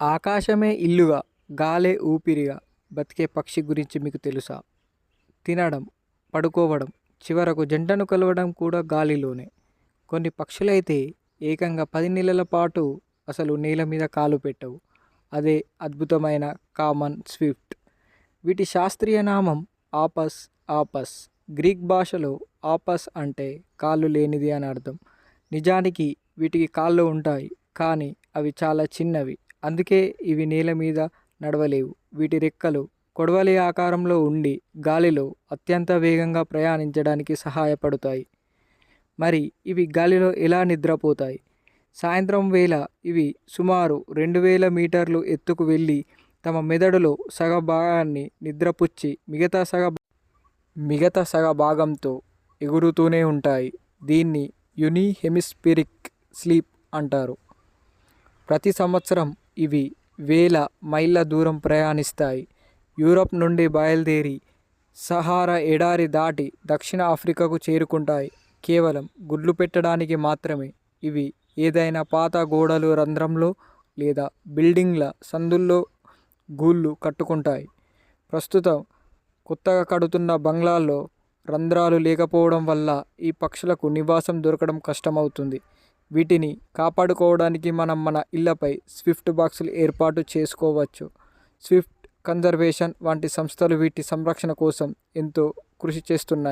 ఆకాశమే ఇల్లుగా, గాలే ఊపిరిగా బతికే పక్షి గురించి మీకు తెలుసా? తినడం, పడుకోవడం, చివరకు జంటను కలవడం కూడా గాలిలోనే. కొన్ని పక్షులైతే ఏకంగా 10 నెలల పాటు అసలు నేల మీద కాలు పెట్టవు. అదే అద్భుతమైన కామన్ స్విఫ్ట్. వీటి శాస్త్రీయ నామం ఆపస్ ఆపస్. గ్రీక్ భాషలో ఆపస్ అంటే కాళ్ళు లేనిది అని అర్థం. నిజానికి వీటికి కాళ్ళు ఉంటాయి, కానీ అవి చాలా చిన్నవి. అందుకే ఇవి నేల మీద నడవలేవు. వీటి రెక్కలు కొడవలి ఆకారంలో ఉండి గాలిలో అత్యంత వేగంగా ప్రయాణించడానికి సహాయపడతాయి. మరి ఇవి గాలిలో ఎలా నిద్రపోతాయి? సాయంత్రం వేళ ఇవి సుమారు 2000 మీటర్లు ఎత్తుకు వెళ్ళి తమ మెదడులో సగ భాగాన్ని నిద్రపుచ్చి మిగతా సగ భాగంతో ఎగురుతూనే ఉంటాయి. దీన్ని యూని హెమిస్ఫెరిక్ స్లీప్ అంటారు. ప్రతి సంవత్సరం ఇవి వేల మైళ్ళ దూరం ప్రయాణిస్తాయి. యూరప్ నుండి బయలుదేరి సహారా ఎడారి దాటి దక్షిణ ఆఫ్రికాకు చేరుకుంటాయి. కేవలం గుడ్లు పెట్టడానికి మాత్రమే. ఇవి ఏదైనా పాత గోడలు రంధ్రంలో లేదా బిల్డింగ్ల సందుల్లో గూళ్ళు కట్టుకుంటాయి. ప్రస్తుతం కొత్తగా కడుతున్న బంగ్లాల్లో రంధ్రాలు లేకపోవడం వల్ల ఈ పక్షులకు నివాసం దొరకడం కష్టమవుతుంది. వీటిని కాపాడుకోవడానికి మనం మన ఇళ్లపై స్విఫ్ట్ బాక్సులు ఏర్పాటు చేసుకోవచ్చు. స్విఫ్ట్ కన్జర్వేషన్ వంటి సంస్థలు వీటి సంరక్షణ కోసం ఎంతో కృషి చేస్తున్నాయి.